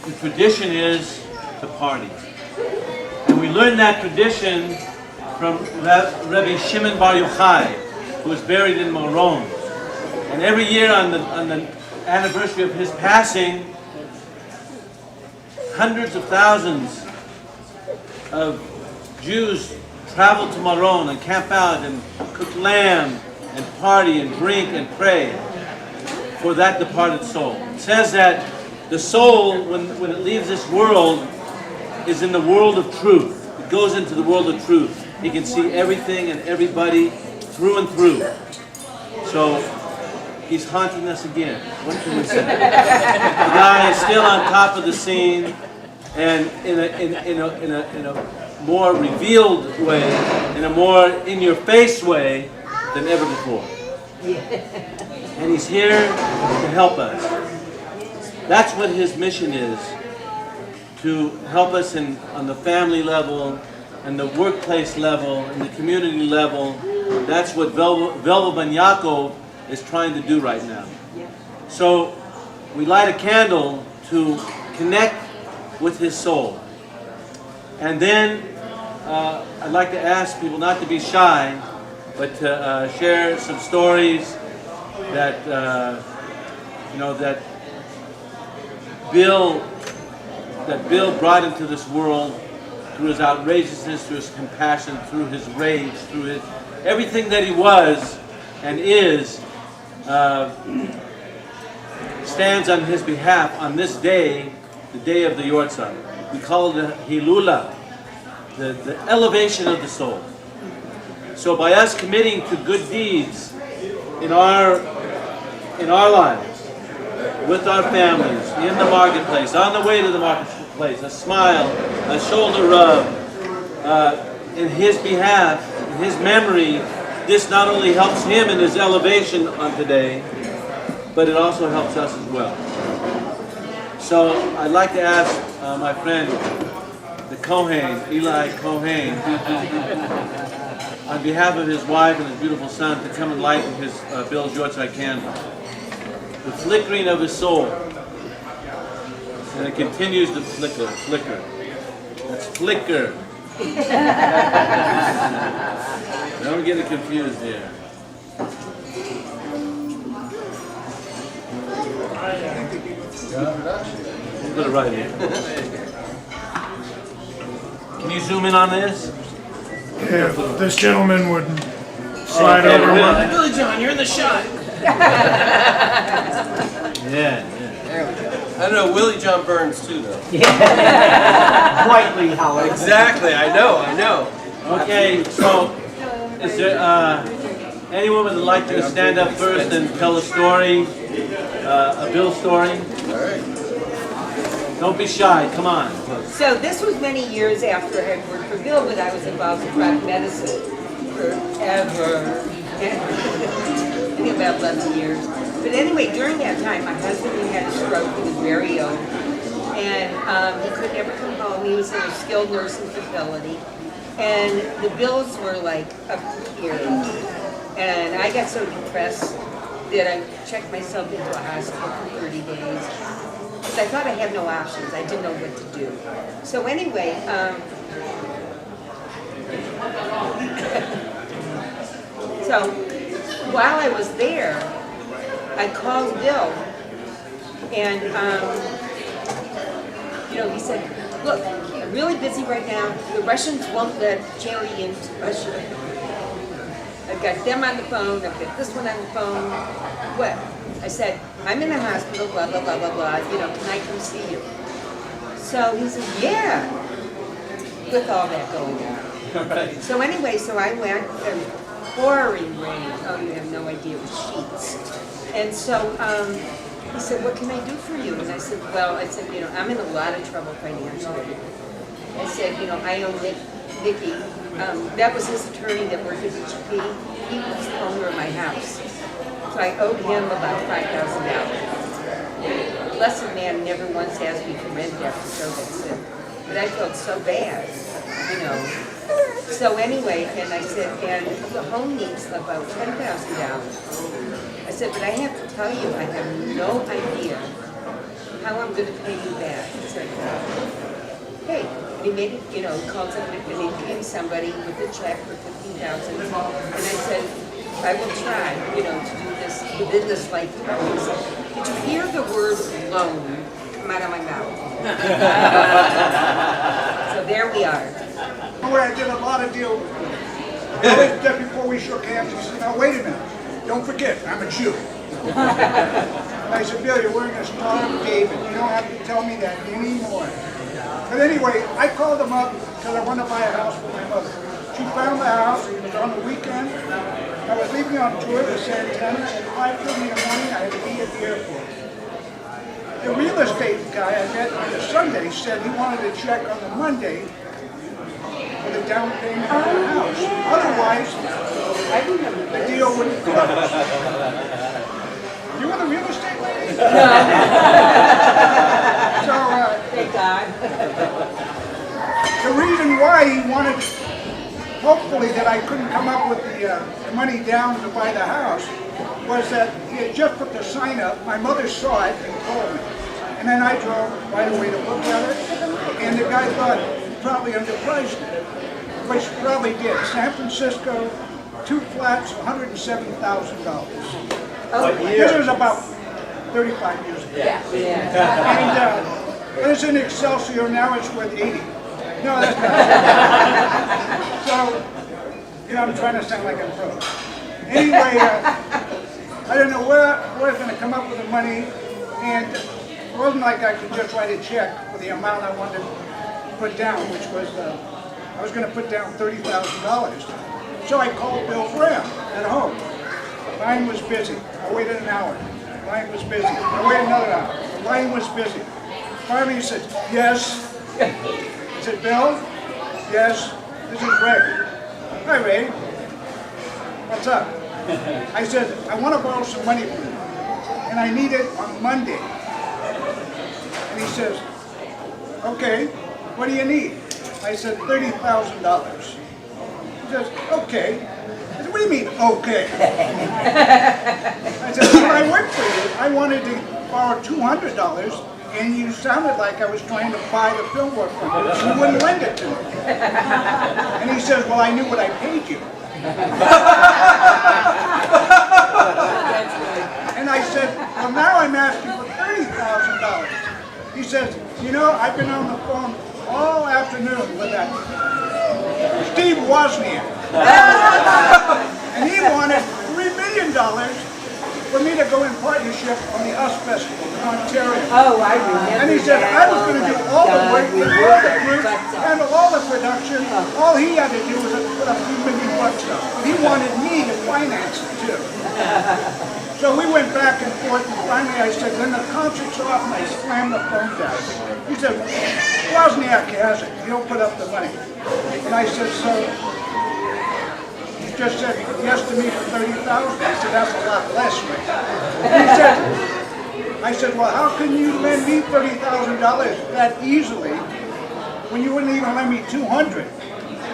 the tradition is to party. And we learned that tradition from Rabbi Shimon Bar Yochai, who was buried in Meron. And every year on the anniversary of his passing, hundreds of thousands of Jews travel to Meron and camp out and cook lamb and party and drink and pray for that departed soul. It says that the soul, when it leaves this world, is in the world of truth. It goes into the world of truth. He can see everything and everybody through and through. So he's haunting us again. What can we say? The guy is still on top of the scene, and in a more revealed way, in a more in-your-face way than ever before. And he's here to help us. That's what his mission is, to help us on the family level, and the workplace level, and the community level. That's what Velva Ben Yaakov is trying to do right now. So we light a candle to connect with his soul. And then I'd like to ask people not to be shy, but to share some stories that that Bill brought into this world through his outrageousness, through his compassion, through his rage, through his everything that he was and is, stands on his behalf on this day, the day of the Yahrzeit. We call it the Hilula, the elevation of the soul. So by us committing to good deeds in our lives, with our families, in the marketplace, on the way to the marketplace, a smile, a shoulder rub, in his behalf, in his memory, this not only helps him in his elevation on today, but it also helps us as well. So I'd like to ask my friend, the Kohen, Eli Kohen, on behalf of his wife and his beautiful son, to come and light his Bill's Yahrzeit candle. The flickering of his soul. And it continues to flicker. That's flicker. Don't get it confused here. Put it right here. Can you zoom in on this? If this gentleman would slide over. Billy John, you're in the shot. Yeah. There we go. I don't know, Willie John Burns too, though. Brightly, however. Exactly, I know. Okay, so is there anyone would like to stand up first and tell a story, a Bill story? All right. Don't be shy, come on. So this was many years after I had worked for Bill, but I was involved in rock medicine forever. I think about 11 years. But anyway, during that time, my husband had a stroke. He was very ill. And he could never come home. He was in a skilled nursing facility. And the bills were like up to here. And I got so depressed that I checked myself into a hospital for 30 days. Because I thought I had no options. I didn't know what to do. So anyway, so while I was there, I called Bill, and he said, "Look, I'm really busy right now. The Russians won't let Jerry into Russia. I've got them on the phone. I've got this one on the phone. What?" I said, "I'm in the hospital. Blah blah blah blah blah. Can I come see you?" So he said, "Yeah." With all that going on. Right. So anyway, so I went. Pouring rain. Oh, you have no idea. It was sheets. And so he said, "What can I do for you?" And I said, "Well, I'm in a lot of trouble financially." I said, "I owe Nicky. That was his attorney that worked at HP. He was the owner of my house. So I owed him about $5,000. Blessed man never once asked me for rent after so that's it. But I felt so bad, So anyway, and I said, and the home needs about $10,000. I said, but I have to tell you, I have no idea how I'm gonna pay you back. It's like, hey, and he made it, you know, called somebody, and he came somebody with a check for 15,000, and I said, I will try, you know, to do this within this lifetime. He said, did you hear the word loan come out of my mouth? So there we are. Where I did a lot of deals. Just before we shook hands, he said, now wait a minute, don't forget, I'm a Jew. And I said, Bill, you're wearing a Star of David. You don't have to tell me that anymore. But anyway, I called him up because I wanted to buy a house for my mother. She found the house, it was on the weekend. I was leaving on tour to Santana, at 5:30 in the morning, I had to be at the airport. The real estate guy I met on the Sunday said he wanted a check on the Monday for the down payment of the house. Otherwise, the deal wouldn't close. You were the real estate lady? No. So, Thank God. the reason why he wanted, hopefully, that I couldn't come up with the money down to buy the house, was that he had just put the sign up. My mother saw it and told me. And then I drove right away to look at it, and the guy thought he probably underpriced it, which probably did. San Francisco, 2 flats, $107,000. This was about 35 years ago. Yeah. And it's in Excelsior now, it's worth 80. No, that's not. So, you know, I'm trying to sound like a pro. Anyway, I don't know where I was going to come up with the money, and it wasn't like I could just write a check for the amount I wanted to put down, which was, I was going to put down $30,000. So I called Bill Graham at home. The line was busy. I waited an hour. The line was busy. I waited another hour. The line was busy. Finally he said, yes. I said, Bill? Yes. This is Ray. Hi, Ray. What's up? I said, I want to borrow some money from you, and I need it on Monday. And he says, okay, what do you need? I said, $30,000. He says, okay. I said, what do you mean, okay? I said, when I worked for you, I wanted to borrow $200, and you sounded like I was trying to buy the film work from you, and you wouldn't lend it to me. And he says, well, I knew what I paid you. And I said, well, now I'm asking for $30,000. He says, you know, I've been on the phone all afternoon with that Steve Wozniak. And he wanted $3 million for me to go in partnership on the US Festival in Ontario. Oh, I remember. And he said, I was going to do all the work, all the group, handle all the production. All he had to do was put a few $1 million up. But he wanted me to finance it too. So we went back and forth, and finally I said, when the concert's off, and I slammed the phone down. He said, Wozniak has it. He'll put up the money. And I said, so you just said yes to me for $30,000. I said, that's a lot less, Rick. I said, well, how can you lend me $30,000 that easily when you wouldn't even lend me $200?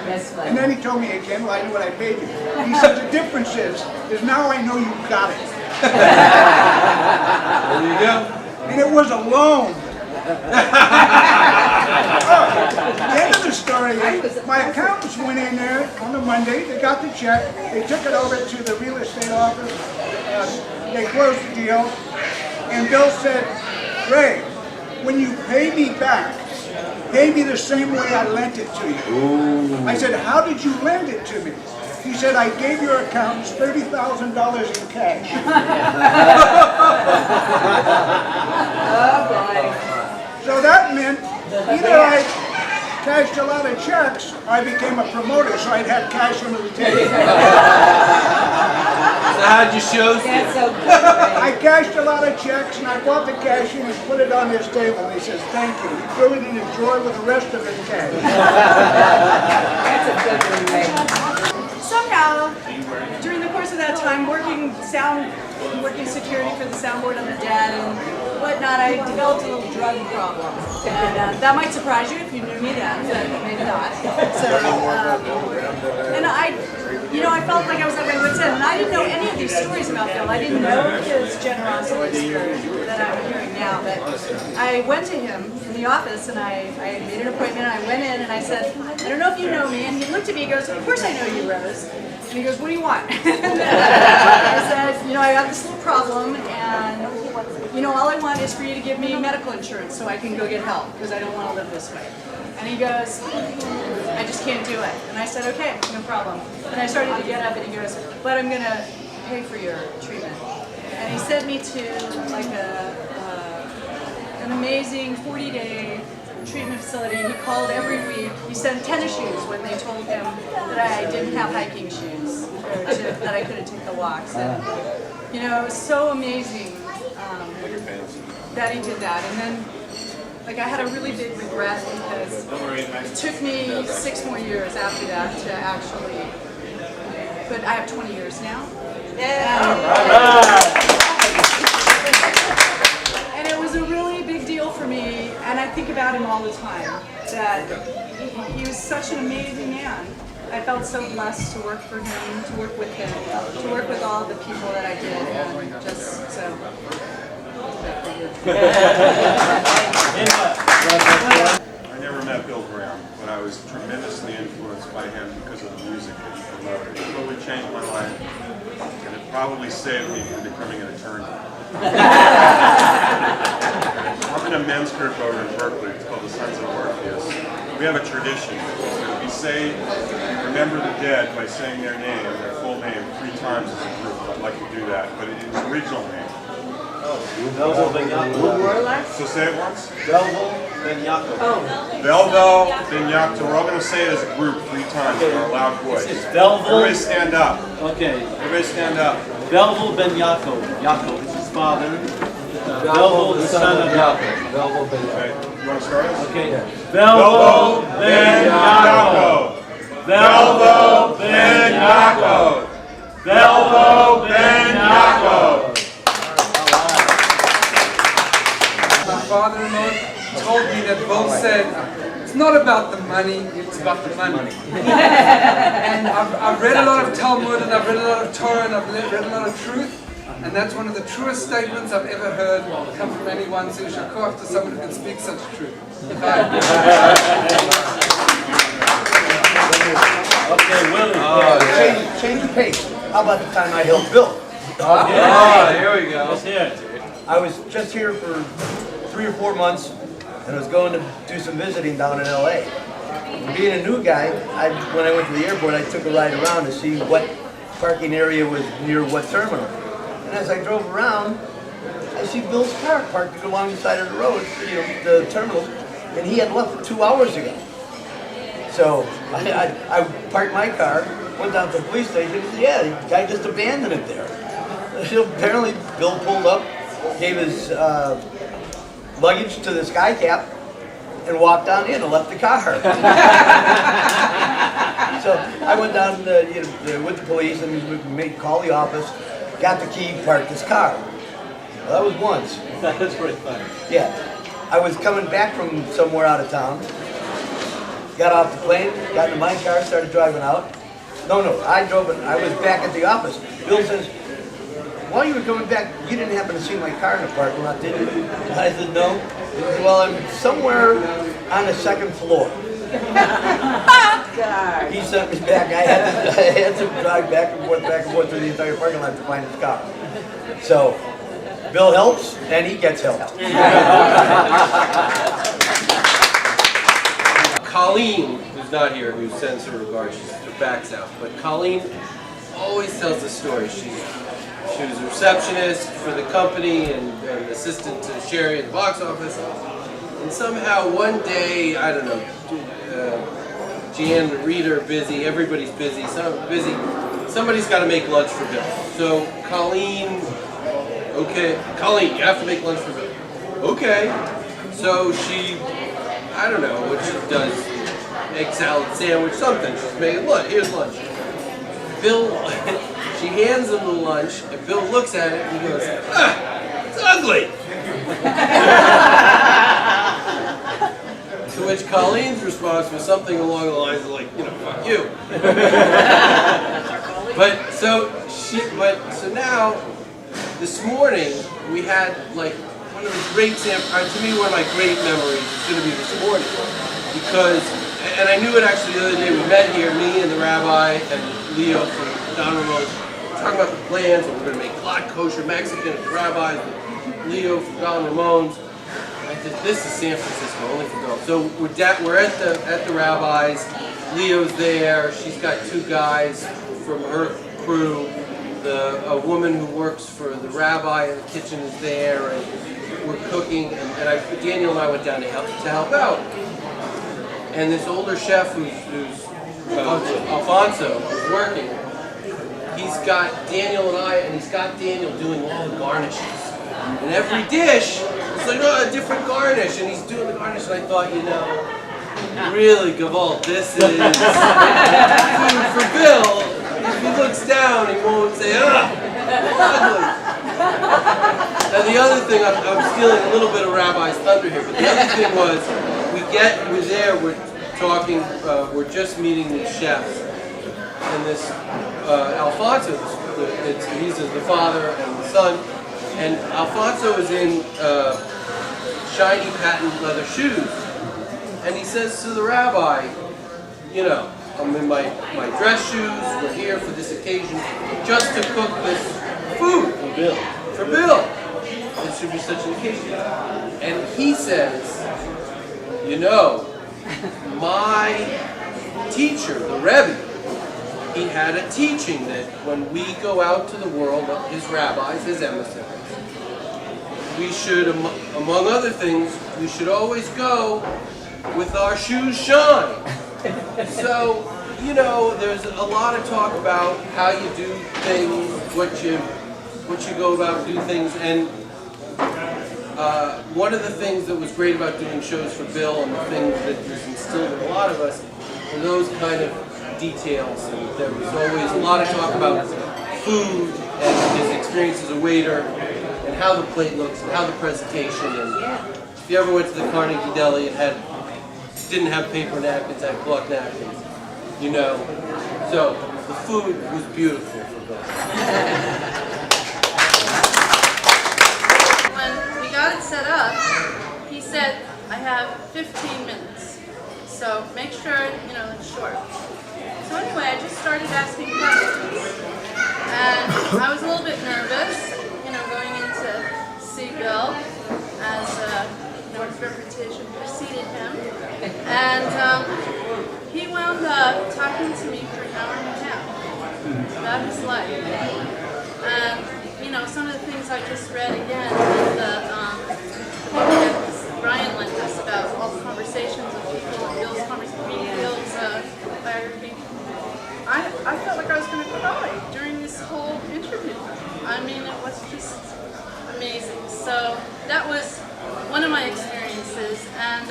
That's funny. And then he told me again, well, I knew what I paid you. He said, the difference is now I know you got it. There you go. And it was a loan. The end of the story is my accountants went in there on the Monday, they got the check, they took it over to the real estate office, they closed the deal, and Bill said, Ray, when you pay me back, pay me the same way I lent it to you. Ooh. I said, how did you lend it to me? He said, I gave your accountants $30,000 in cash. Oh, boy. So that meant either I cashed a lot of checks, or I became a promoter, so I'd have cash under the table. So how'd you show? That's so good, Ray. I cashed a lot of checks, and I brought the cash in and put it on his table. And he says, thank you. He threw it in his drawer with the rest of his cash. That's a good one, Ray. Somehow, during the course of that time, working security for the soundboard on the Dead and whatnot, I developed a little drug problem. And that might surprise you if you knew me then, but maybe not. So, and I you know, I felt like I was at my wit's end, and I didn't know any of these stories about Bill. I didn't know his generosity spirit that I'm hearing now. But I went to him in the office, and I made an appointment, and I went in, and I said, I don't know if you know me. And he looked at me and goes, of course I know you, Rose. And he goes, what do you want? And I said, you know, I have this little problem, and you know, all I want is for you to give me medical insurance so I can go get help, because I don't want to live this way. And he goes, I just can't do it. And I said, okay, no problem. And I started to get up, and he goes, but I'm going to pay for your treatment. And he sent me to like an amazing 40-day treatment facility. He called every week. He sent tennis shoes when they told him that I didn't have hiking shoes, or that I couldn't take the walks. And, you know, it was so amazing that he did that. And then, like, I had a really big regret because it took me 6 more years after that to actually, but I have 20 years now. And it was a really big deal for me, and I think about him all the time, that he was such an amazing man. I felt so blessed to work for him, to work with him, to work with all the people that I did, and just so. I never met Bill Graham, but I was tremendously influenced by him because of the music that he promoted. It totally changed my life, and it probably saved me from becoming an attorney. I'm in a men's group over in Berkeley. It's called the Sons of Orpheus. We have a tradition. We say, remember the dead by saying their name, their full name, 3 times as a group. I'd like to do that, but it's the original name. Velvo Ben Yaakov. So say it once. Velvo Ben Yaakov. Velvo Ben Yaakov. We're all going to say it as a group 3 times in our loud voice. It's Velvo. Everybody stand up. Okay. Everybody stand up. Velvo Ben Yaakov. Yaakov is his father. Velvo, the son of Yaakov. Velvo Ben Yaakov. Okay. You want to start us? Okay. Velvo Ben Yaakov. Velvo Ben Yaakov. Velvo Ben Yaakov. My father-in-law told me that Bill said, it's not about the money, it's about the money. And I've read a lot of Talmud, and I've read a lot of Torah, and I've read a lot of truth, and that's one of the truest statements I've ever heard come from anyone. So you should go after someone who can speak such truth. Okay, Willie. Change the pace. How about the time I helped Bill? Here we go. Let's hear it. I was just here for 3 or 4 months, and I was going to do some visiting down in LA. Being a new guy, when I went to the airport, I took a ride around to see what parking area was near what terminal. And as I drove around, I see Bill's car parked along the side of the road, the terminal, and he had left 2 hours ago. So I parked my car, went down to the police station, and said, yeah, the guy just abandoned it there. So apparently, Bill pulled up, gave his luggage to the sky cap, and walked on in and left the car. So I went down with the police and called the office, got the key, parked his car. Well, that was once. That's pretty funny. Yeah. I was coming back from somewhere out of town, got off the plane, got into my car, started driving out. No, I drove it. I was back at the office. Bill says, while you were coming back, you didn't happen to see my car in the parking lot, did you? I said, no. He said, well, I'm somewhere on the 2nd floor. He sent me back. I had to drive back and forth through the entire parking lot to find his car. So, Bill helps, and he gets help. Colleen, who's not here, who sends her regards, her back's out. But Colleen always tells the story. She was a receptionist for the company and assistant to Sherry at the box office. And somehow one day, I don't know, Jan and Rita are busy, everybody's busy, somebody's got to make lunch for Bill. So Colleen, okay, Colleen, you have to make lunch for Bill. Okay. So she, I don't know what she does, egg salad sandwich, something. She's making lunch, here's lunch. Bill, she hands him the lunch, and Bill looks at it and he goes, it's ugly. To which Colleen's response was something along the lines of like, fuck you. So now, this morning, we had like one of the great, to me, one of my great memories is going to be this morning. Because, and I knew it actually the other day, we met here, me and the rabbi and Leo from Don Ramone, talking about the plans, and we're going to make a lot of kosher Mexican at the rabbis, Leo from Don Ramone's. I said, this is San Francisco, only for girls. So we're at the rabbis, Leo's there, she's got two guys from her crew, a woman who works for the rabbi in the kitchen is there, and we're cooking, and Daniel and I went down to help out. And this older chef who's Alfonso, who's working, he's got Daniel and he's got Daniel doing all the garnishes. And every dish, it's like, oh, a different garnish, and he's doing the garnish, and I thought, really, Gavalt, this is food for Bill. If he looks down, he won't say, ugly. And the other thing, I'm stealing a little bit of Rabbi's thunder here, but the other thing was, we're talking, we're just meeting these chefs, and this Alfonso, he's the father and the son, and Alfonso is in shiny patent leather shoes, and he says to the rabbi, I'm in my dress shoes, we're here for this occasion, just to cook this food. For Bill. It should be such an occasion. And he says, my teacher, the Rebbe, he had a teaching that when we go out to the world, his rabbis, his emissaries, we should, among other things, we should always go with our shoes shine. So, there's a lot of talk about how you do things, what you go about do things, and one of the things that was great about doing shows for Bill, and the things that was instilled in a lot of us, were those kind of details. And there was always a lot of talk about food and his experience as a waiter, and how the plate looks, and how the presentation. And if you ever went to the Carnegie Deli, it didn't have paper napkins, it had cloth napkins. So the food was beautiful for Bill. When we got it set up, he said, I have 15 minutes, so make sure, it's short. So anyway, I just started asking questions, and I was a little bit nervous, going in to see Bill, as his reputation preceded him, and he wound up talking to me for an hour and a half about his life. And, some of the things I just read again in the book that Brian lent us about all the conversations of people and Bill's biography. I felt like I was going to cry during this whole interview. I mean, it was just amazing. So that was one of my experiences. And,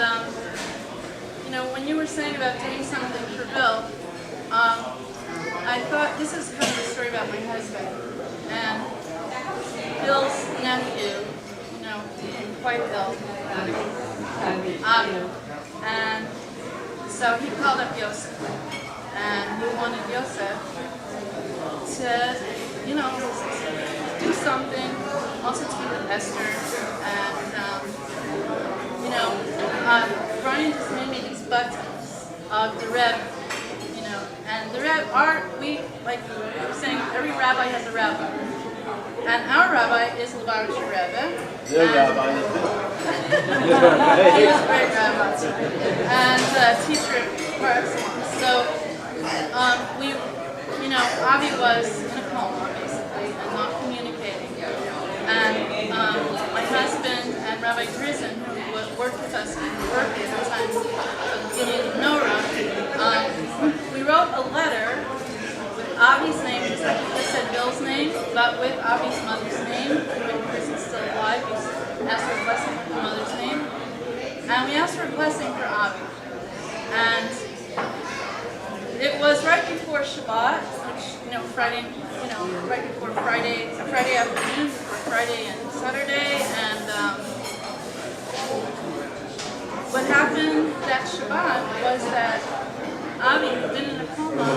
when you were saying about doing something for Bill, I thought this is kind of a story about my husband. And Bill's nephew, became quite ill. And so he called up Yosef. And he wanted Yosef to, do something, also to be with Esther. And, Brian just made me these buttons of the Rebbe, and the Rebbe like we were saying, every rabbi has a rabbi. And our rabbi is Lubavitcher Rebbe. The rabbi is he was a great rabbi. And teacher par excellence. So, Avi was in a coma, basically, and not communicating. And my husband and Rabbi Grizin, who worked with us in Berkeley at the time, beginning of Nora, we wrote a letter with Avi's name, just like you just said Bill's name, but with Avi's mother's name. When Chris is still alive, we asked for a blessing for the mother's name. And we asked for a blessing for Avi. And it was right before Shabbat, which, Friday, right before Friday afternoon, before Friday and Saturday, and what happened that Shabbat was that Avi, who'd been in a coma,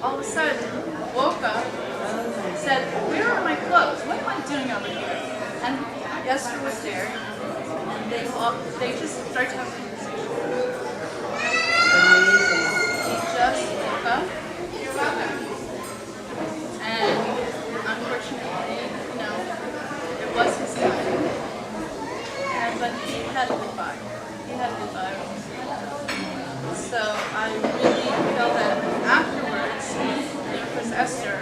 all of a sudden woke up, said, "Where are my clothes? What am I doing over here?" And Esther was there, and they just started to have a conversation. He just woke up, and unfortunately, it was his time. But he had a good vibe. He had a good vibe. So I really felt that afterwards, Empress Esther,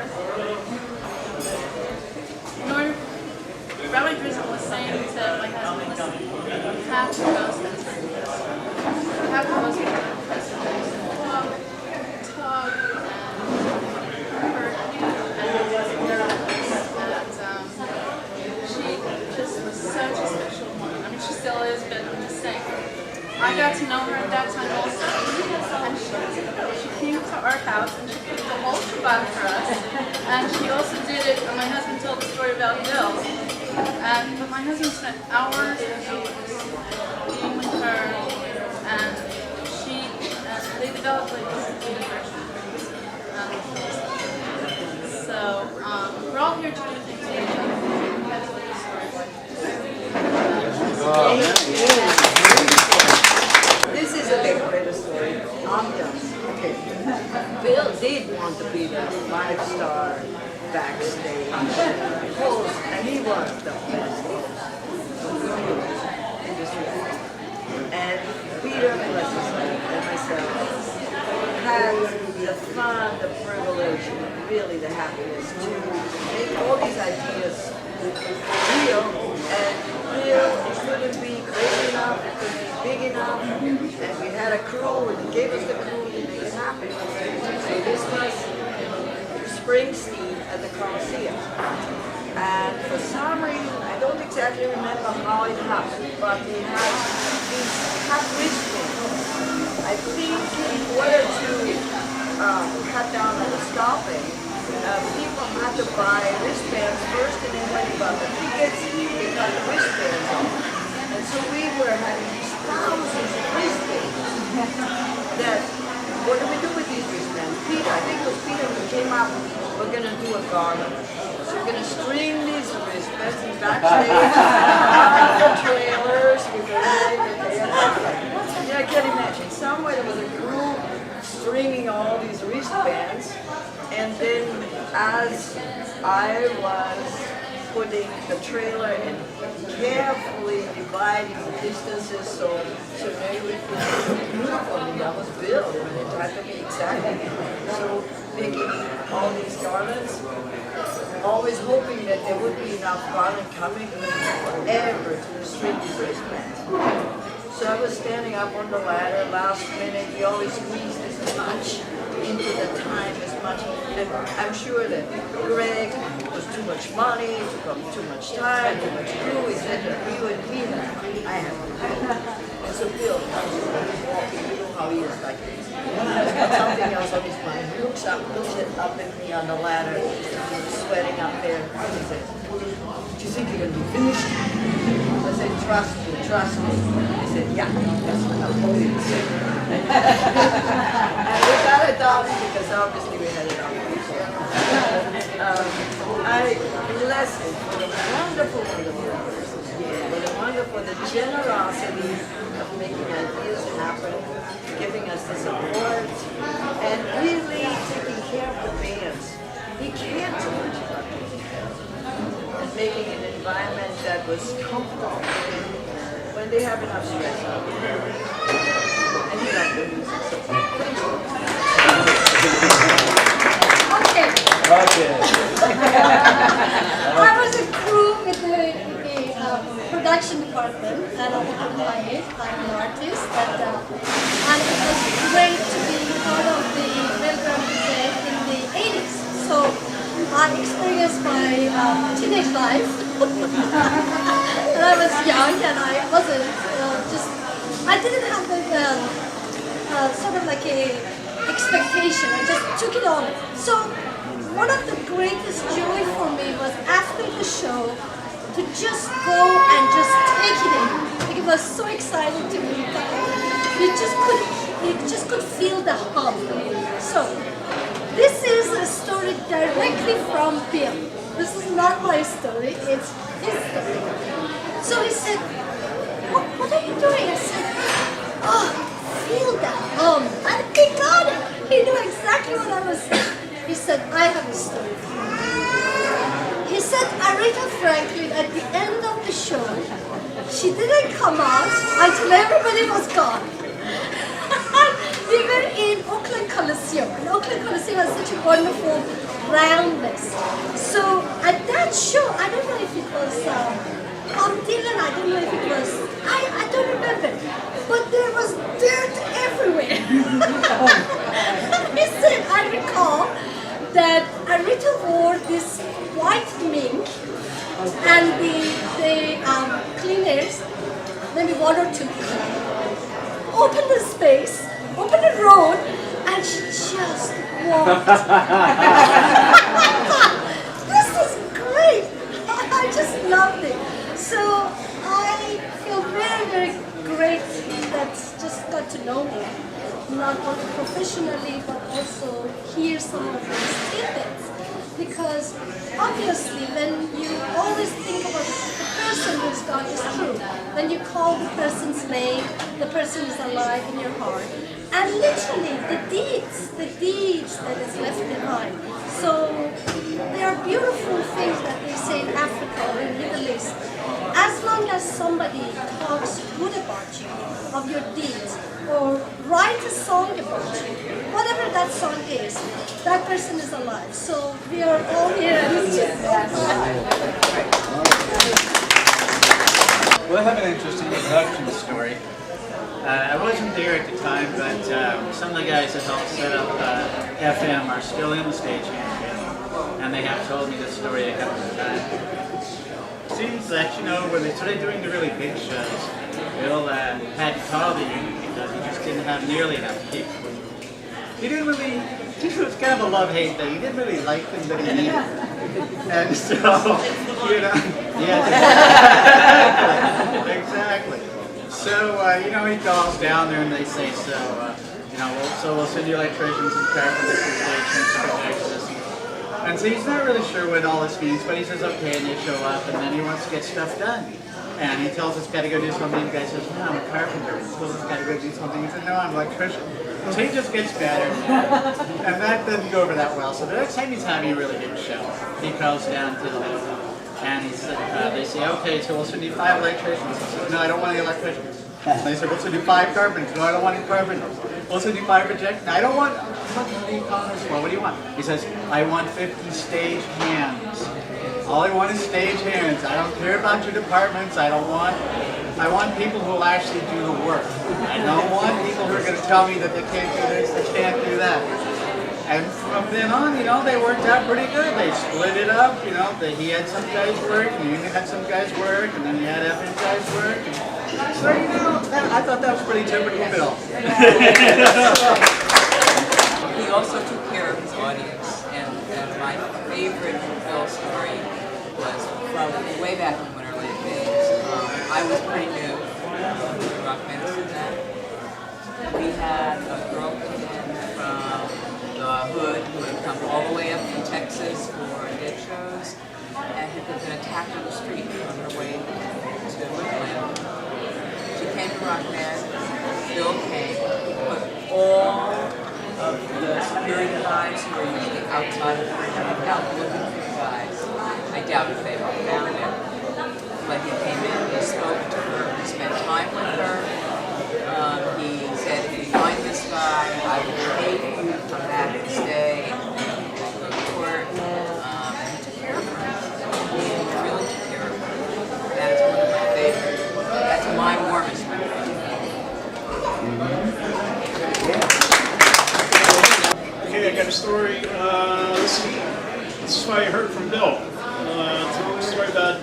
Rabbi Drizzle was saying to my husband, listen, you have to go spend time with us. You have to go spend time with us. Talk, and hurt you, and she just was such a special woman. I mean, she still is, but I'm just saying. I got to know her at that time also, and she came to our house and she cooked the whole Shabbat for us, and she also did it, and my husband told the story about Bill, but my husband spent hours and hours being with her, and they developed like this intimate relationship. So we're all here to do things for each other. This is a big better story. Ambiance. Okay. Bill did want to be the 5-star backstage host, and he was the best industry. And Peter, bless his heart, and myself had the fun, the privilege, really the happiness to make all these ideas real. And Bill couldn't be crazy enough, it couldn't be big enough, and we had a crew, and he gave us the crew to make it happen. So this was Springsteen at the Coliseum. And for some reason, I don't exactly remember how it happened, but he had these cut wristbands. I think in order to cut down on the stopping, people had to buy wristbands first, and then when they bought the tickets, they got the wristbands on. And so we were having these thousands of wristbands. That, what do we do with these wristbands? Peter, I think it was Peter who came up, we're going to do a garland. So we're going to string these wristbands backstage on the trailers. I can't imagine. Somewhere there was a crew stringing all these wristbands, and then as I was putting the trailer and carefully dividing the distances so they would be beautiful, and that was Bill, and it had to be exactly. So making all these garlands, always hoping that there would be enough garland coming forever to string these wristbands. So I was standing up on the ladder last minute. We always squeezed as much into the time as much. And I'm sure that Greg was too much money, took up too much time, too much crew. He said that I have to do it. And so Bill comes walking, you know how he is like this. He's got something else on his mind. He looks up at me on the ladder, sweating up there. He said, "Do you think you're going to be finished?" I said, "Trust me, trust me." He said, "Yeah, that's what I'm hoping to say." And we got it done because obviously we had it on. I bless him for the wonderful, the generosity of making ideas happen, giving us the support, and really taking care of the bands. He cared so much about it. And making an environment that was comfortable when they have enough stress out there. And he loved the music. So thank you. Okay. I was a crew with the production department, and I'm an artist, and it was great to be part of the Belgrade Museum in the 80s. So I experienced my teenage life, and I was young, and I wasn't I didn't have sort of like a expectation. I just took it on. So one of the greatest joy for me was after the show to just go and just take it in. Like it was so exciting to me that you just could feel the hum. So this is a story story directly from Bill. This is not my story, it's his story. So he said, what are you doing? I said, oh, feel that hum. And he got it. He knew exactly what I was saying. He said, I have a story for you. He said, Aretha Franklin, at the end of the show, she didn't come out until everybody was gone. We were in Oakland Coliseum, and Oakland Coliseum has such a wonderful roundness. So at that show, I don't know if it was Bob Dylan, I don't know if it was, I don't remember, but there was dirt everywhere. He said, I recall that Aretha wore this white mink, and the cleaners, maybe one or two, opened the space, opened the road, and she just walked. This is great. I just loved it. So I feel very, very great that just got to know me, not only professionally, but also hear some of those tidbits. Because obviously when you always think about the person who's gone is true, when you call the person's name, the person is alive in your heart. And literally the deeds that is left behind. So there are beautiful things that they say in Africa or in the Middle East. As long as somebody talks good about you, of your deeds, or write a song about you, whatever that song is, that person is alive. So we are all here and it's just Well, I have an interesting production story. I wasn't there at the time, but some of the guys that helped set up FM are still in the stagehand training, and they have told me this story a couple of times. It seems that, you know, when they started doing the really big shows, Bill had to call the union because he just didn't have nearly enough people. He didn't really, it was kind of a love-hate thing. He didn't really like them that he needed. And so, you know, yeah, exactly. So, you know, he calls down there and they say, so, you know, we'll send you electricians and carpenters and stagehands and projectors. And so he's not really sure what all this means, but he says, okay, and they show up, and then he wants to get stuff done. And he tells us, got to go do something. The guy says, no, I'm a carpenter. He tells us, got to go do something. He said, no, I'm an electrician. So he just gets better. And that doesn't go over that well. So the next time he's having a really big show, he goes down to the level. And he said, they say, okay, so we'll send you 5 electricians. He says, no, I don't want any electricians. And they said, we'll send you 5 carpenters. No, I don't want any carpenters. We'll send you 5 projectors. No, I don't want any economists. Well, what do you want? He says, I want 50 stage hands. All I want is stage hands. I don't care about your departments. I want people who will actually do the work. I don't want people who are going to tell me that they can't do this, they can't do that. And from then on, you know, they worked out pretty good. They split it up, you know. He had some guys work, and Union had some guys work, and then he had FM guys work. And so, you know, I thought that was pretty typical Bill. He also took care of his audience, and my favorite Bill story was from way back in Winterland days. I was pretty new to rock medicine then. We had a girl come in from the hood who had come all the way up from Texas for did shows and had been attacked on the street on her way to Winterland. She came to Rock Med, Bill came, he put all of the security guys who were usually outside of the room out looking for the guys. I doubt if they all found it. But he came in, he spoke to her, he spent time with her. He said, if you find this guy, I will pay for you to come back and stay and go to court. He took care of her. He really took care of her. That is one of my favorites. That's my warmest memory. Okay, I got a story. This is what I heard from Bill. It's a story about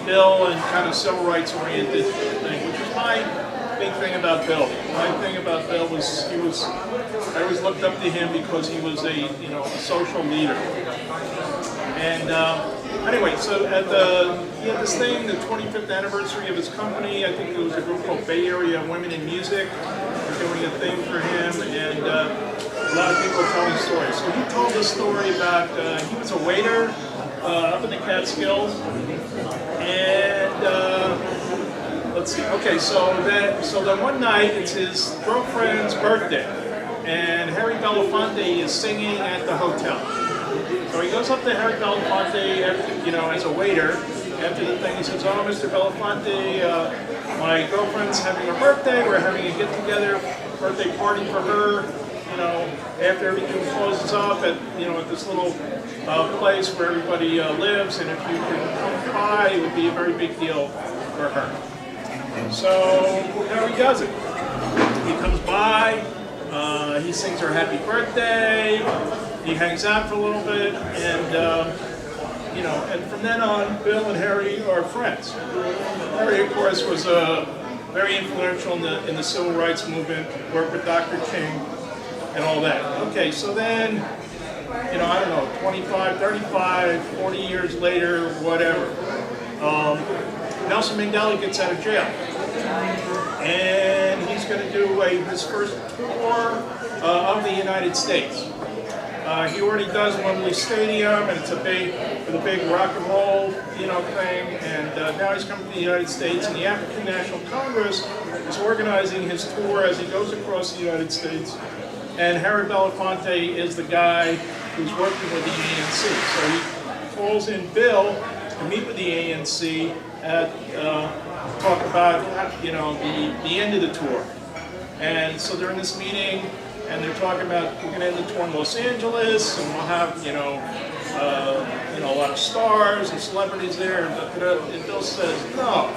Bill and kind of civil rights oriented thing, which is my big thing about Bill. My thing about Bill was I always looked up to him because he was a social leader. And anyway, so he had this thing, the 25th anniversary of his company. I think there was a group called Bay Area Women in Music. They're doing a thing for him, and a lot of people tell me stories. So he told a story about he was a waiter up in the Catskills, and let's see. Okay, so then one night it's his girlfriend's birthday, and Harry Belafonte is singing at the hotel. So he goes up to Harry Belafonte, as a waiter. After the thing, he says, "Oh, Mr. Belafonte, my girlfriend's having her birthday. We're having a get-together birthday party for her. After everything closes up at this little place where everybody lives, and if you could come by, it would be a very big deal for her." So he does it. He comes by. He sings her happy birthday. He hangs out for a little bit, and and from then on, Bill and Harry are friends. Harry, of course, was very influential in the civil rights movement. Worked with Dr. King and all that. Okay, so then, I don't know, 25, 35, 40 years later, whatever. Nelson Mandela gets out of jail, and he's going to do his first tour of the United States. He already does Wembley Stadium, and it's a big rock and roll, thing. And now he's coming to the United States, and the African National Congress is organizing his tour as he goes across the United States. And Harry Belafonte is the guy who's working with the ANC. So he calls in Bill to meet with the ANC at talk about the end of the tour. And so they're in this meeting, and they're talking about we're going to end the tour in Los Angeles, and we'll have a lot of stars and celebrities there. And Bill says, no.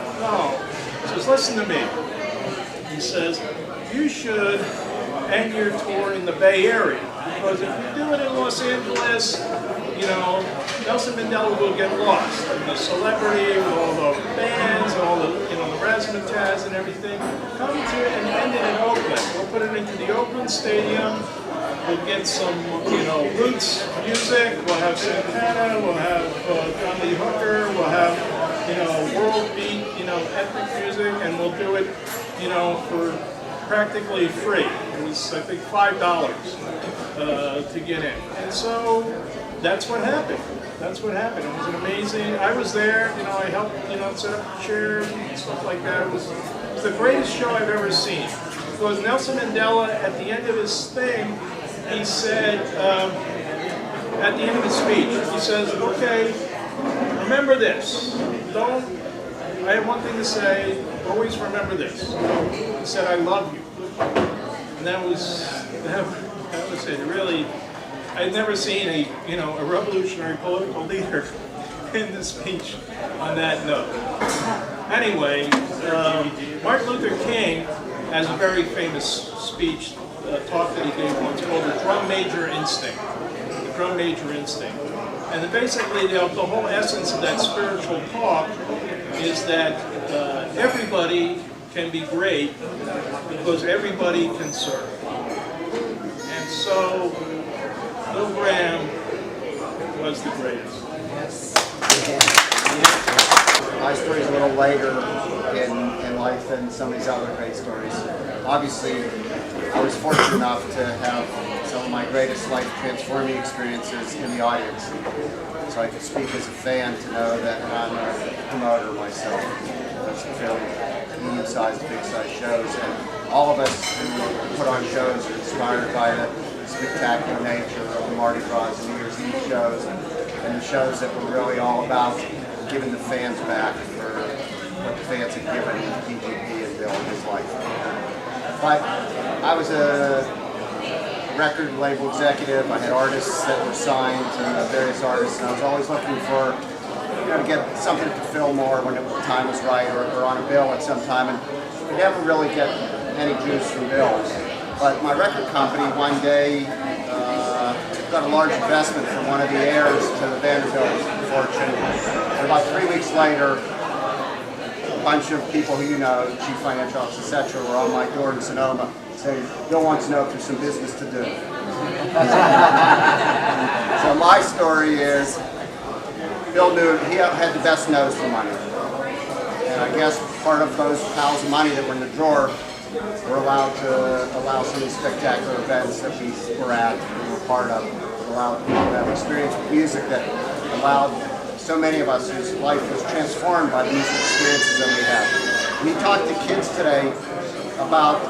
He says, listen to me. He says, you should end your tour in the Bay Area, because if you do it in Los Angeles, Nelson Mandela will get lost. And the celebrity with all the bands and all the the razzmatazz and everything. Come to and end it in Oakland. We'll put it into the Oakland Stadium. We'll get some roots music. We'll have Santana. We'll have John Lee Hooker. We'll have world beat ethnic music, and we'll do it for practically free. It was, I think, $5 to get in. And so that's what happened. That's what happened. It was an amazing, I was there, I helped, set up chairs and stuff like that. It was the greatest show I've ever seen. Because Nelson Mandela, at the end of his thing, he said, at the end of his speech, he says, okay, remember this. I have one thing to say, always remember this. He said, I love you. And that was it. Really, I'd never seen a revolutionary political leader in the speech on that note. Anyway, Martin Luther King has a very famous speech, talk that he gave once called the Drum Major Instinct. The Drum Major Instinct. And basically the whole essence of that spiritual talk is that everybody can be great because everybody can serve. And so Bill Graham was the greatest. My story is a little later in life than some of these other great stories. Obviously, I was fortunate enough to have some of my greatest life transforming experiences in the audience. So I could speak as a fan to know that I'm a promoter myself. There's some fairly medium-sized, big-sized shows, and all of us who put on shows are inspired by the spectacular nature of the Mardi Gras and New Year's Eve shows, and the shows that were really all about giving the fans back for what the fans had given DGP and Bill in his life. But I was a record label executive. I had artists that were signed to various artists, and I was always looking for to get something to fill more when the time was right, or on a bill at some time, and we never really get any juice from bills. But my record company one day got a large investment from one of the heirs to the Vanderbilt fortune. And about 3 weeks later, a bunch of people who chief financial officers, etc., were on my door in Sonoma saying, Bill wants to know if there's some business to do. So my story is, Bill knew he had the best nose for money. And I guess part of those piles of money that were in the drawer we're allowed to allow some of these spectacular events that we were at and were part of, allowed people to have experience with music that allowed so many of us whose life was transformed by the music experiences that we had. When you talk to kids today about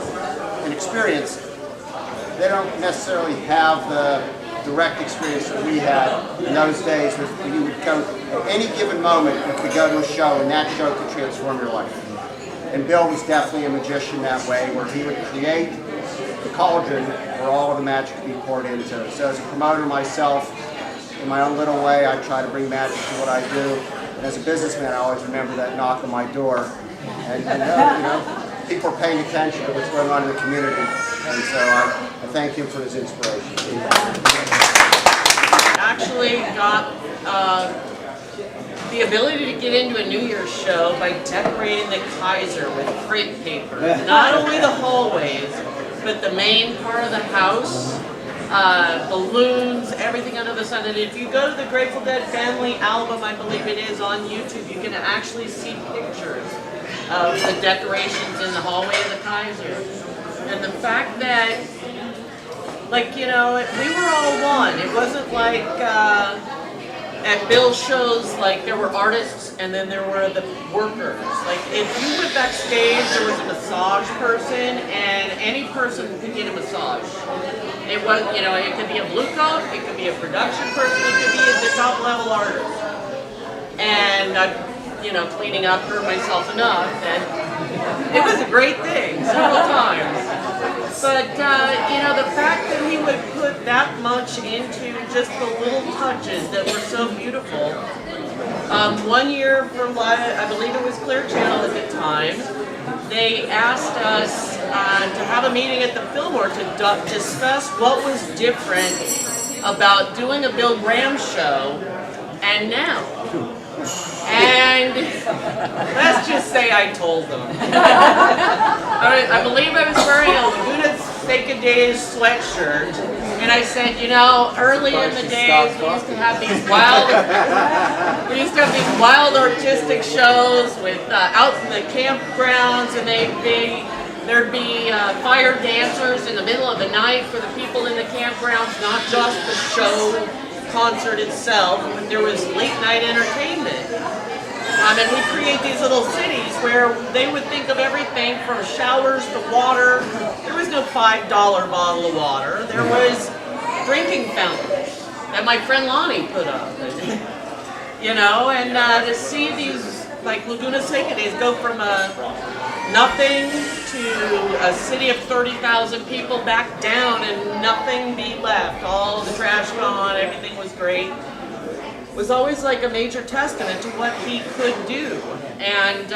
an experience, they don't necessarily have the direct experience that we had in those days. Where you would go at any given moment, you could go to a show and that show could transform your life. And Bill was definitely a magician that way, where he would create the cauldron where all of the magic could be poured into. So as a promoter myself, in my own little way, I try to bring magic to what I do. And as a businessman, I always remember that knock on my door. And you know, people are paying attention to what's going on in the community. And so I thank him for his inspiration. Actually got the ability to get into a New Year's show by decorating the Kaiser with crepe paper. Not only the hallways, but the main part of the house. Balloons, everything under the sun. And if you go to the Grateful Dead family album, I believe it is on YouTube, you can actually see pictures of the decorations in the hallway of the Kaiser. And the fact that, like, you know, we were all one. It wasn't like at Bill's shows, like, there were artists and then there were the workers. Like, if you went backstage, there was a massage person, and any person could get a massage. It was, you know, it could be a blue coat, it could be a production person, it could be the top level artist. And I'm, you know, cleaning up for myself enough, and it was a great thing several times. But, you know, the fact that he would put that much into just the little touches that were so beautiful. One year for Live, I believe it was Clear Channel at the time, they asked us to have a meeting at the Fillmore to discuss what was different about doing a Bill Graham show and now. And let's just say I told them. I believe I was wearing a Laguna Seca Days sweatshirt, and I said, you know, early in the days we used to have these wild artistic shows with out in the campgrounds, and there'd be fire dancers in the middle of the night for the people in the campgrounds, not just the show concert itself, but there was late night entertainment. And we'd create these little cities where they would think of everything from showers to water. There was no $5 bottle of water. There was drinking fountains that my friend Lonnie put up. You know, and to see these, like Laguna Seca Days, go from nothing to a city of 30,000 people back down and nothing be left. All the trash gone, everything was great. Was always like a major testament to what he could do and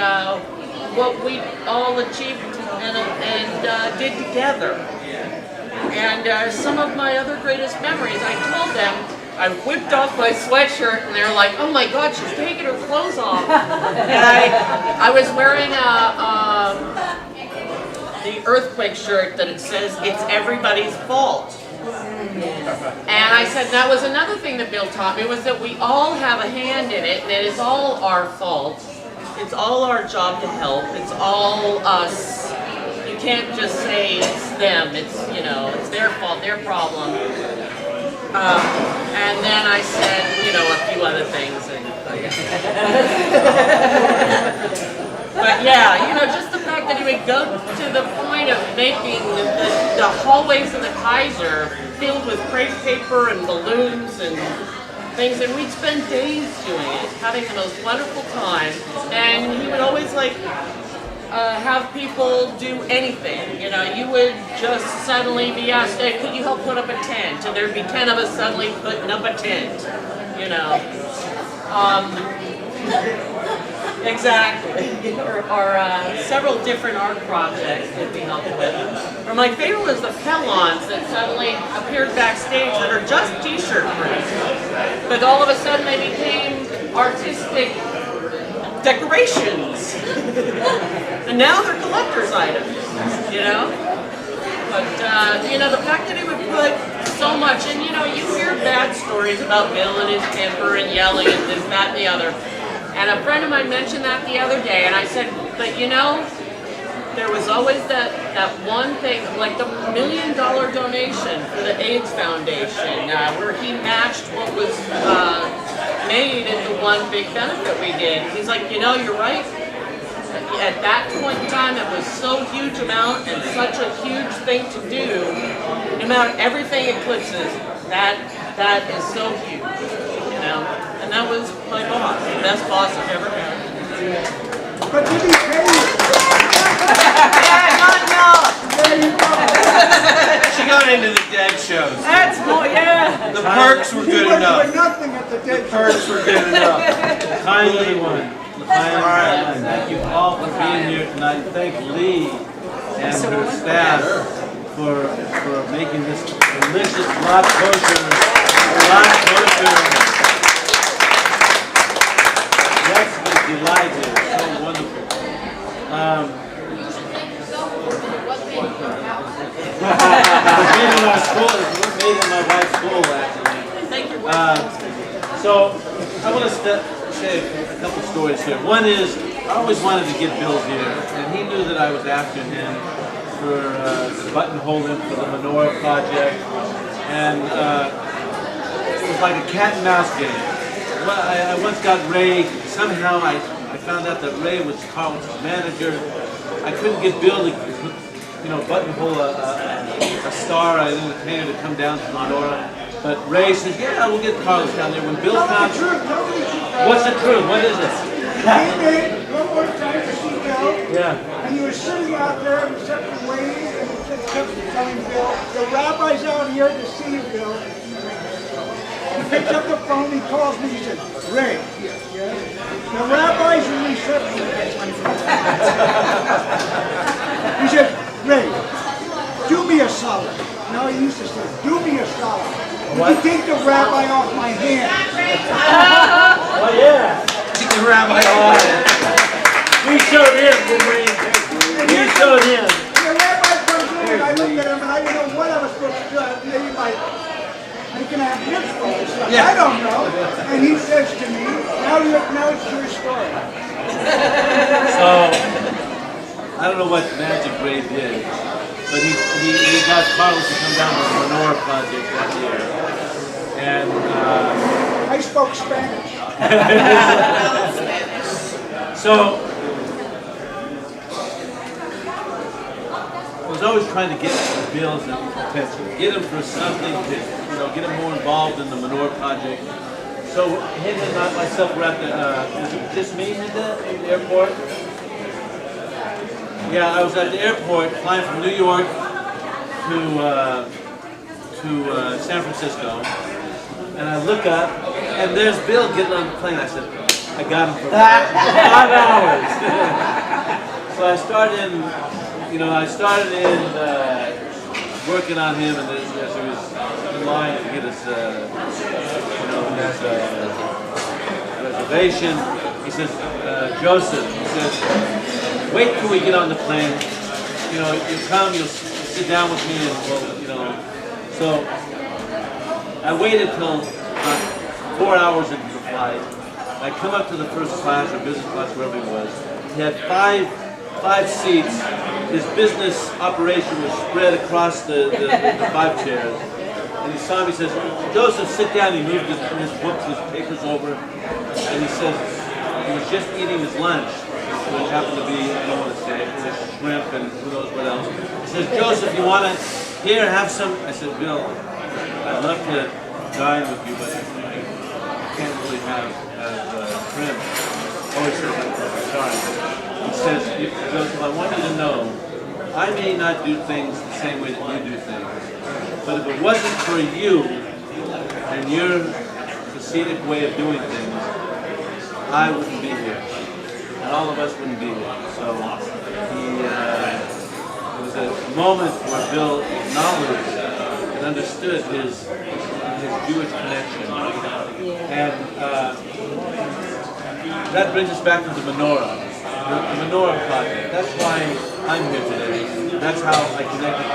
what we all achieved and did together. And some of my other greatest memories, I told them, I whipped off my sweatshirt and they were like, oh my God, she's taking her clothes off. And I was wearing the earthquake shirt that it says, it's everybody's fault. And I said that was another thing that Bill taught me, was that we all have a hand in it, and it is all our fault. It's all our job to help. It's all us. You can't just say it's them. It's, you know, it's their fault, their problem. And then I said, you know, a few other things. But yeah, you know, just the fact that he would go to the point of making the hallways of the Kaiser filled with crepe paper and balloons and things, and we'd spend days doing it, having the most wonderful time. And he would always like have people do anything. You know, you would just suddenly be asked, hey, could you help put up a tent? And there'd be 10 of us suddenly putting up a tent, you know. Exactly. Or several different art projects that we helped with. Or my favorite was the Pelons that suddenly appeared backstage that are just t-shirt prints. But all of a sudden they became artistic decorations. And now they're collector's items, you know? But, you know, the fact that he would put so much, and you know, you hear bad stories about Bill and his temper and yelling and this, that, and the other. And a friend of mine mentioned that the other day, and I said, but you know, there was always that one thing, like the $1 million donation for the AIDS Foundation, where he matched what was made into one big benefit we did. He's like, you know, you're right. At that point in time, it was so huge amount and such a huge thing to do. No matter everything eclipses, that is so huge, you know. And that was my boss, the best boss I've ever had. But did he pay you? Yeah, not enough. There you go. She got into the dead shows. That's more, yeah. The perks were good He enough. went for nothing at the dead show. Perks were good enough. Kindly one. Thank you all for being here tonight. Thank Lee and her staff for making this delicious lot kosher. That's the delight here. So wonderful. Made in our school. It was made in my wife's school, actually. So I want to say a couple stories here. One is, I always wanted to get Bill here, and he knew that I was after him for the buttonhole him for the Menorah project, and it was like a cat and mouse game. Well, I once got Ray. Somehow I found out that Ray was Carl's manager. I couldn't get Bill to, buttonhole a star, an entertainer to come down to Menorah. But Ray says, yeah, we'll get Carlos down there. When Bill found... What's the truth? What is it? He came in one more time to see Bill. Yeah. And he was sitting out there and kept waiting and he kept telling Bill, the rabbi's out here to see you, Bill. He picks up the phone, he calls me, he said, Ray, the rabbi's in reception. He said, Ray, do me a solid. No, he used to say, do me a solid. Would you take the rabbi off my hand? Oh, yeah. Take the rabbi off. We showed him, didn't we? We showed him. The rabbi comes in and I look at him and I didn't know what I was supposed to do. Maybe I can have mitzvahs or something. I don't know. And he says to me, now it's your story. So, I don't know what magic Ray did, but he got Carlos to come down to the Menorah project that year. And I spoke Spanish. So I was always trying to get Bill's attention, get him for something to, get him more involved in the Menorah project. So Hinda and myself were at the, was it just me, Hinda, at the airport? Yeah, I was at the airport flying from New York to San Francisco, and I look up, and there's Bill getting on the plane. I said, I got him for 5 hours. So I started in working on him, and as he was in line to get his, reservation, he says, Joseph, he says, wait till we get on the plane. You come, you'll sit down with me, and So I waited till about 4 hours into the flight. I come up to the first class or business class, wherever it was. He had five seats. His business operation was spread across the 5 chairs. And he saw me, he says, Joseph, sit down. He moved his books, his papers over. And he says, he was just eating his lunch, which happened to be, I don't want to say, shrimp and who knows what else. He says, Joseph, you want to, here, have some? I said, Bill, I'd love to dine with you, but I can't really have shrimp. Oh, he says, sorry. He says, Joseph, I want you to know, I may not do things the same way that you do things, but if it wasn't for you and your Hasidic way of doing things, I wouldn't be here. And all of us wouldn't be here. So it was a moment where Bill acknowledged and understood his Jewish connection. And that brings us back to the Menorah. The Menorah project. That's why I'm here today. That's how I connected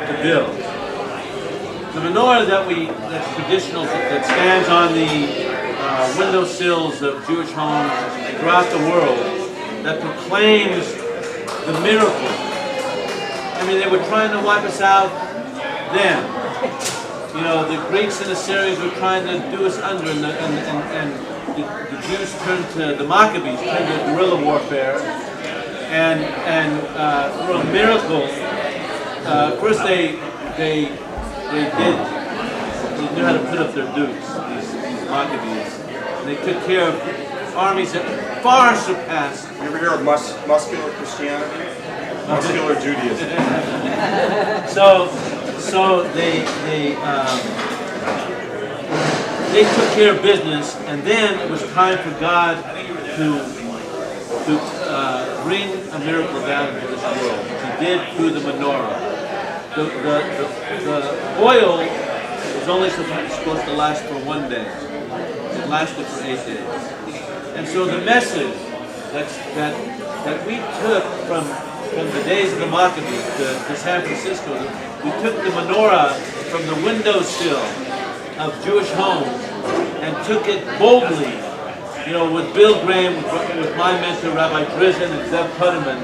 to Bill. The menorah that's traditional, that stands on the windowsills of Jewish homes throughout the world, that proclaims the miracle I mean, they were trying to wipe us out then. You know, the Greeks and the Assyrians were trying to do us under, and the Jews turned to, the Maccabees turned to guerrilla warfare, and through a miracle, first they knew how to put up their dukes, these Maccabees, and they took care of armies that far surpassed. You ever hear of muscular Christianity? Muscular Judaism. So they took care of business, and then it was time for God to bring a miracle down into this world, which He did through the menorah. The oil was only supposed to last for 1 day. It lasted for 8 days. And so the message that we took from the days of the Maccabees to San Francisco, we took the menorah from the windowsill of Jewish homes and took it boldly, you know, with Bill Graham, with my mentor, Rabbi Drizzen and Zev Putterman,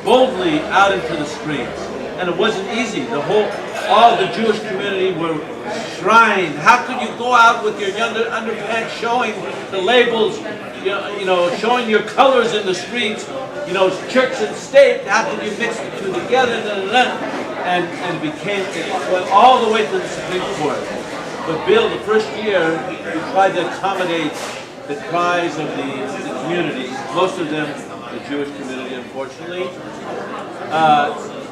boldly out into the streets. And it wasn't easy. All the Jewish community were shrined. How could you go out with your underpants showing the labels, you know, showing your colors in the streets, you know, church and state? How could you mix the two together? And it went all the way to the Supreme Court. But Bill, the first year, he tried to accommodate the cries of the community, most of them the Jewish community, unfortunately.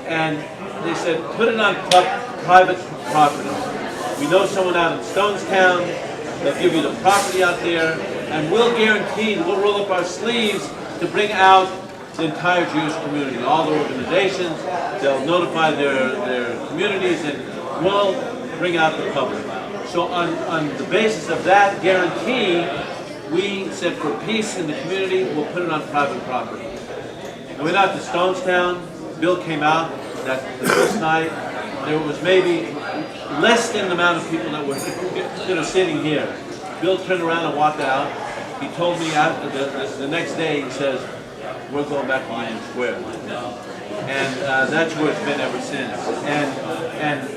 And they said, put it on private property. We know someone out in Stonestown, they'll give you the property out there, and we'll guarantee, we'll roll up our sleeves to bring out the entire Jewish community, all the organizations, they'll notify their communities, and we'll bring out the public. So on the basis of that guarantee, we said for peace in the community, we'll put it on private property. I went out to Stonestown, Bill came out the first night. There was maybe less than the amount of people that were sitting here. Bill turned around and walked out. He told me after the next day, he says, we're going back to Union Square. And that's where it's been ever since. And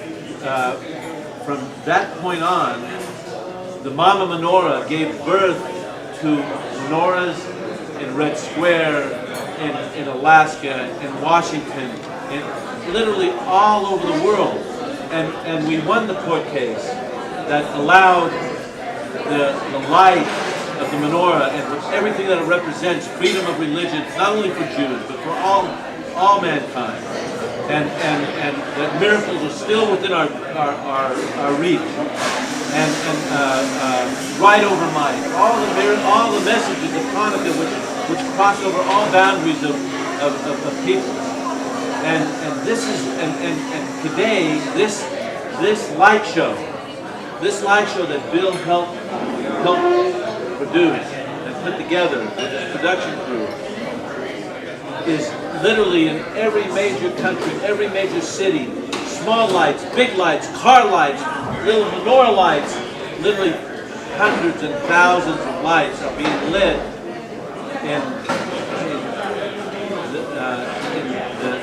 from that point on, the Mama Menorah gave birth to menorahs in Red Square, in Alaska, in Washington, in literally all over the world. And we won the court case that allowed the light of the menorah and everything that it represents, freedom of religion, not only for Jews, but for all mankind. And that miracles are still within our reach. And right over might. All the messages of Hanukkah which cross over all boundaries of people. And this is and today this light show that Bill helped produce and put together with his production crew is literally in every major country, every major city. Small lights, big lights, car lights, little menorah lights, literally hundreds and thousands of lights are being lit in the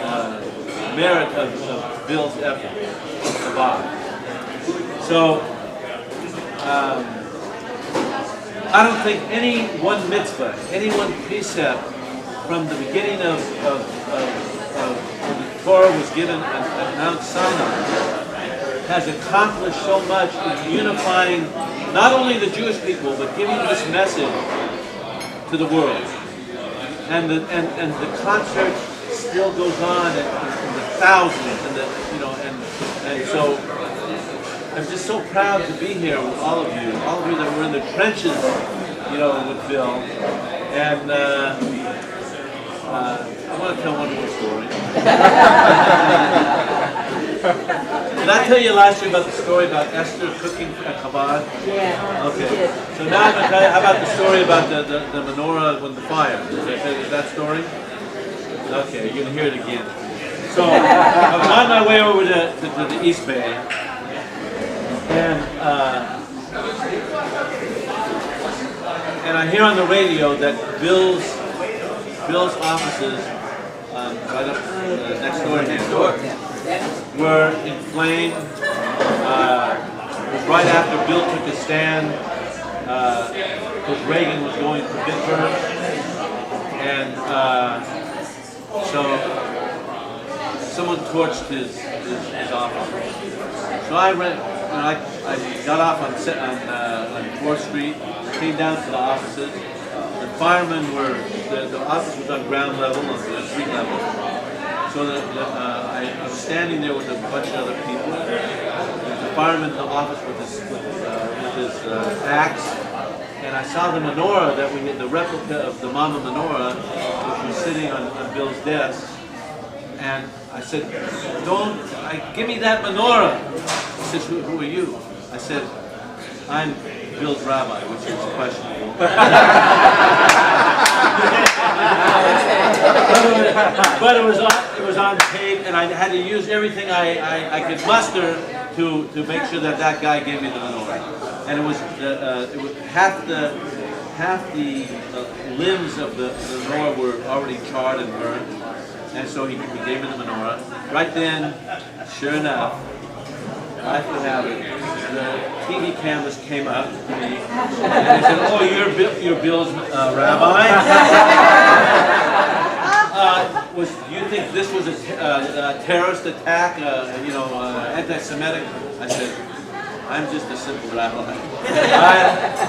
merit of Bill's effort, Bob. So, I don't think any one mitzvah, any one precept from the beginning of when the Torah was given at Mount Sinai has accomplished so much in unifying not only the Jewish people, but giving this message to the world. And the concert still goes on in the thousands, and so I'm just so proud to be here with all of you that were in the trenches, with Bill. And I want to tell one more story. Did I tell you last year about the story about Esther cooking at Chabad? Yeah. Okay. So now I'm going to tell you how about the story about the menorah when the fire. Did I tell you that story? Okay, you're going to hear it again. So I was on my way over to the East Bay, and I hear on the radio that Bill's offices, right up next door here, were inflamed. It was right after Bill took his stand, because Reagan was going to Pittsburgh, and so someone torched his office. So I got off on 4th Street, came down to the offices. The firemen the office was on ground level, on the street level. So I was standing there with a bunch of other people. The fireman in the office with his axe, and I saw the menorah that we had, the replica of the Mama menorah, which was sitting on Bill's desk. And I said, give me that menorah. He says, who are you? I said, I'm Bill's rabbi, which is questionable. But it was on tape, and I had to use everything I could muster to make sure that guy gave me the menorah. And it was half the limbs of the menorah were already charred and burned, and so he gave me the menorah. Right then, sure enough, I could have it. The TV cameras came up to me, and they said, "Oh, you're Bill's rabbi." Do you think this was a terrorist attack? Anti-Semitic? I said, I'm just a simple rabbi.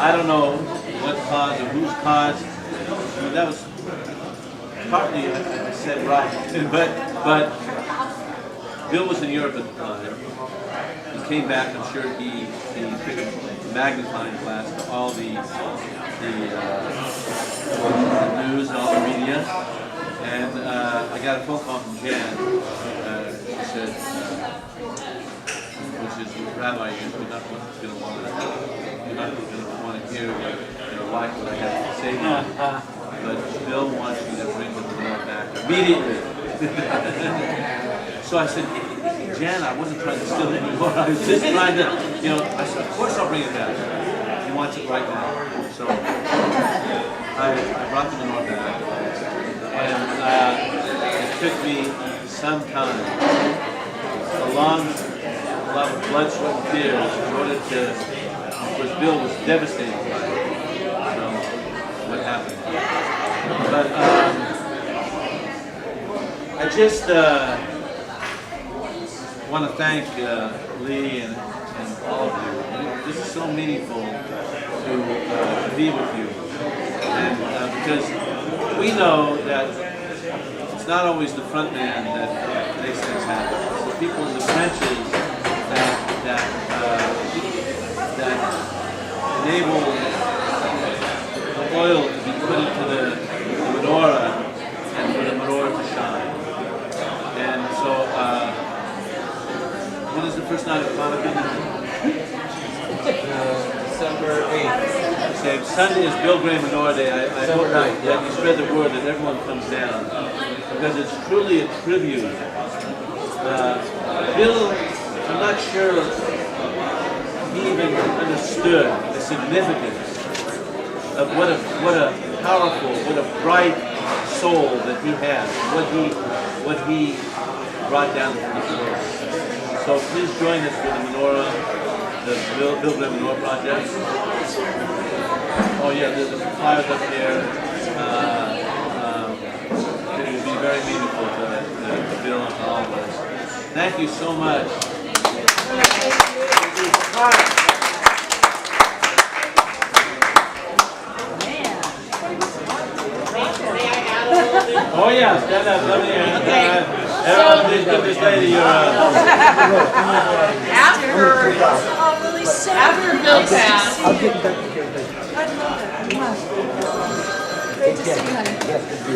I don't know what cause or whose cause. That was partly I said right, but Bill was in Europe at the time. He came back. I'm sure he took a magnifying glass to all the news and all the media. And I got a phone call from Jan. She said, which is, Rabbi, you're not going to want to hear your wife what I have to say to you. But Bill wants you to bring the menorah back immediately. So I said, Jan, I wasn't trying to steal it anymore. I was just trying to, I said, of course I'll bring it back. He wants it right now. So I brought the menorah back. And it took me some time, a lot of blood, sweat, and tears in order to, because Bill was devastated by what happened. But I just want to thank Lee and all of you. This is so meaningful to be with you, and because we know that it's not always the front man that makes things happen. It's the people in the trenches that enable the oil to be put into the menorah and for the menorah to shine. And so, when is the first night of Hanukkah? December 8th. Sunday is Bill Gray Menorah Day. I hope that you spread the word that everyone comes down, because it's truly a tribute. Bill, I'm not sure he even understood the significance of what a powerful, what a bright soul that he had, what he brought down from the world. So please join us for the menorah, the Bill Gray Menorah Project. Oh yeah, there's flyers up here. It will be very meaningful to Bill and all of us. Thank you so much. Oh yeah, stand up. Let me everyone, please give this lady your After Bill passed, Great to see you, honey.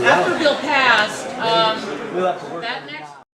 after Bill passed, that